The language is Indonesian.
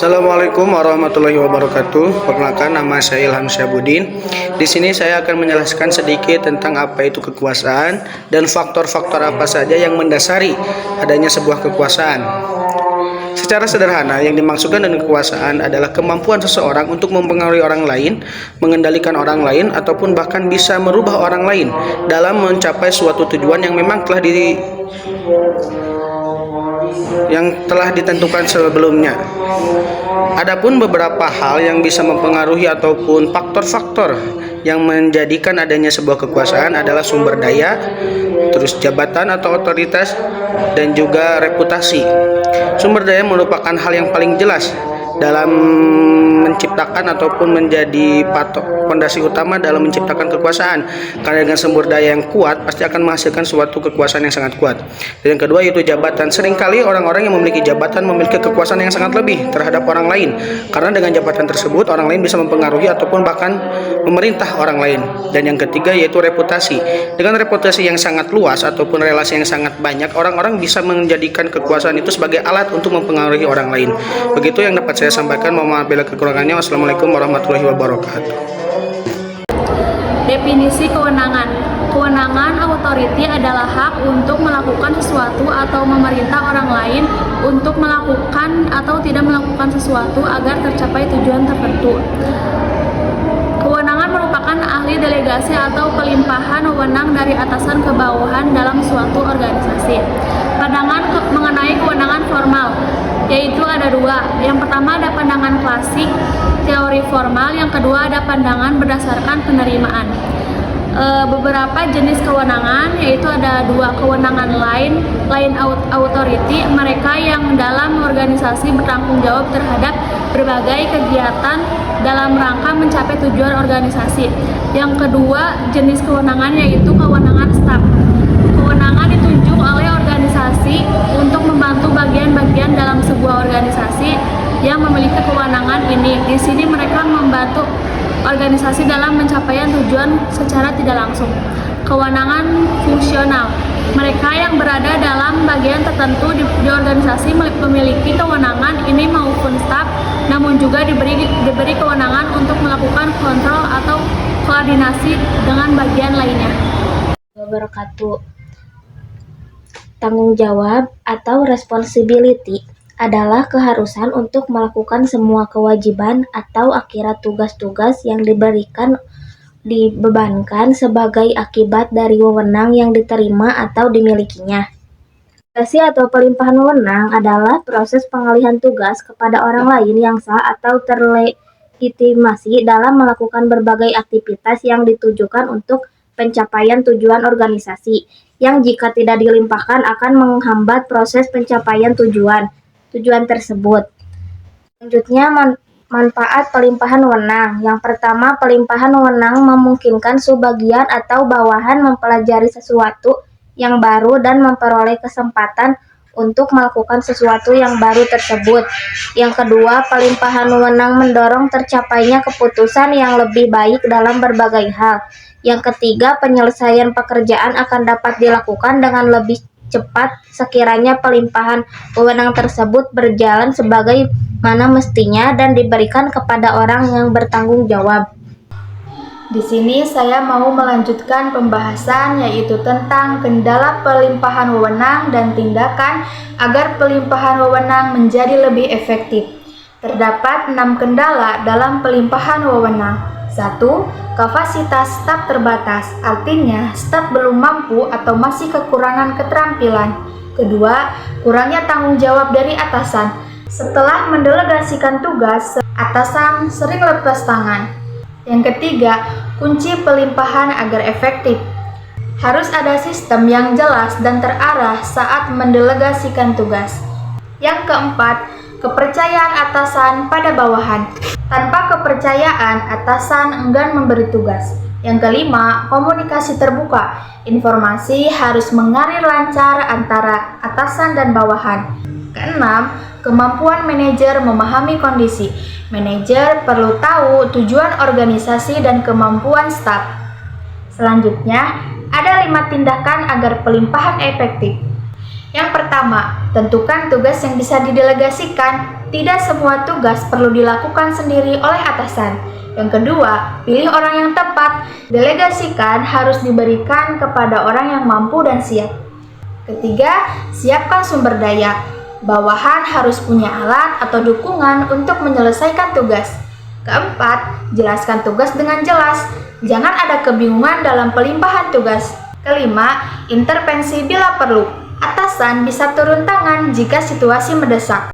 Assalamualaikum warahmatullahi wabarakatuh. Perkenalkan, nama saya Ilham Syahbudin. Di sini saya akan menjelaskan sedikit tentang apa itu kekuasaan dan faktor-faktor apa saja yang mendasari adanya sebuah kekuasaan. Secara sederhana, yang dimaksudkan dengan kekuasaan adalah kemampuan seseorang untuk mempengaruhi orang lain, mengendalikan orang lain, ataupun bahkan bisa merubah orang lain dalam mencapai suatu tujuan yang memang telah ditentukan sebelumnya. Adapun beberapa hal yang bisa mempengaruhi ataupun faktor-faktor yang menjadikan adanya sebuah kekuasaan adalah sumber daya, terus jabatan atau otoritas, dan juga reputasi. Sumber daya merupakan hal yang paling jelas dalam menciptakan ataupun menjadi fondasi utama dalam menciptakan kekuasaan, karena dengan sumber daya yang kuat pasti akan menghasilkan suatu kekuasaan yang sangat kuat. Dan yang kedua yaitu jabatan. Seringkali orang-orang yang memiliki jabatan memiliki kekuasaan yang sangat lebih terhadap orang lain, karena dengan jabatan tersebut orang lain bisa mempengaruhi ataupun bahkan memerintah orang lain. Dan yang ketiga yaitu reputasi. Dengan reputasi yang sangat luas ataupun relasi yang sangat banyak, orang-orang bisa menjadikan kekuasaan itu sebagai alat untuk mempengaruhi orang lain. Begitu yang dapat saya sampaikan. Mohon maaf bila kekurangannya. Wassalamualaikum warahmatullahi wabarakatuh. Definisi kewenangan. Kewenangan authority adalah hak untuk melakukan sesuatu atau memerintah orang lain untuk melakukan atau tidak melakukan sesuatu agar tercapai tujuan tertentu. Kewenangan merupakan ahli delegasi atau pelimpahan wewenang dari atasan ke bawahan dalam suatu organisasi. Pandangan mengenai kewenangan formal, yaitu ada dua. Yang pertama ada pandangan klasik, teori formal. Yang kedua ada pandangan berdasarkan penerimaan. Beberapa jenis kewenangan, yaitu ada dua. Kewenangan line authority, mereka yang dalam organisasi bertanggung jawab terhadap berbagai kegiatan dalam rangka mencapai tujuan organisasi. Yang kedua jenis kewenangan yaitu kewenangan staf. Kewenangan ditunjuk oleh organisasi untuk membantu bagian-bagian dalam sebuah organisasi yang memiliki kewenangan ini. Di sini mereka membantu organisasi dalam pencapaian tujuan secara tidak langsung. Kewenangan fungsional, mereka yang berada dalam bagian tertentu di organisasi memiliki kewenangan ini maupun staf, namun juga diberi kewenangan untuk melakukan kontrol atau koordinasi dengan bagian lainnya. Wabarakatuh. Tanggung jawab atau responsibility adalah keharusan untuk melakukan semua kewajiban atau akhirat tugas-tugas yang dibebankan sebagai akibat dari wewenang yang diterima atau dimilikinya. Delegasi atau pelimpahan wewenang adalah proses pengalihan tugas kepada orang lain yang sah atau terlegitimasi dalam melakukan berbagai aktivitas yang ditujukan untuk pencapaian tujuan organisasi, yang jika tidak dilimpahkan akan menghambat proses pencapaian tujuan tersebut. Selanjutnya, manfaat pelimpahan wewenang. Yang pertama, pelimpahan wewenang memungkinkan subbagian atau bawahan mempelajari sesuatu yang baru dan memperoleh kesempatan untuk melakukan sesuatu yang baru tersebut. Yang kedua, pelimpahan wewenang mendorong tercapainya keputusan yang lebih baik dalam berbagai hal. Yang ketiga, penyelesaian pekerjaan akan dapat dilakukan dengan lebih cepat sekiranya pelimpahan wewenang tersebut berjalan sebagaimana mestinya dan diberikan kepada orang yang bertanggung jawab. Di sini saya mau melanjutkan pembahasan yaitu tentang kendala pelimpahan wewenang dan tindakan agar pelimpahan wewenang menjadi lebih efektif. Terdapat 6 kendala dalam pelimpahan wewenang. 1. Kapasitas staf terbatas, artinya staf belum mampu atau masih kekurangan keterampilan. Kedua, kurangnya tanggung jawab dari atasan. Setelah mendelegasikan tugas, atasan sering lepas tangan. Yang ketiga, kunci pelimpahan agar efektif. Harus ada sistem yang jelas dan terarah saat mendelegasikan tugas. Yang keempat, kepercayaan atasan pada bawahan. Tanpa kepercayaan, atasan enggan memberi tugas. Yang kelima, komunikasi terbuka. Informasi harus mengalir lancar antara atasan dan bawahan. Keenam, kemampuan manajer memahami kondisi. Manajer perlu tahu tujuan organisasi dan kemampuan staf. Selanjutnya, ada 5 tindakan agar pelimpahan efektif. Yang pertama, tentukan tugas yang bisa didelegasikan. tidak semua tugas perlu dilakukan sendiri oleh atasan. Yang kedua, pilih orang yang tepat. Delegasikan harus diberikan kepada orang yang mampu dan siap. Ketiga, siapkan sumber daya. Bawahan harus punya alat atau dukungan untuk menyelesaikan tugas. Keempat, jelaskan tugas dengan jelas. Jangan ada kebingungan dalam pelimpahan tugas. Kelima, intervensi bila perlu. Atasan bisa turun tangan jika situasi mendesak.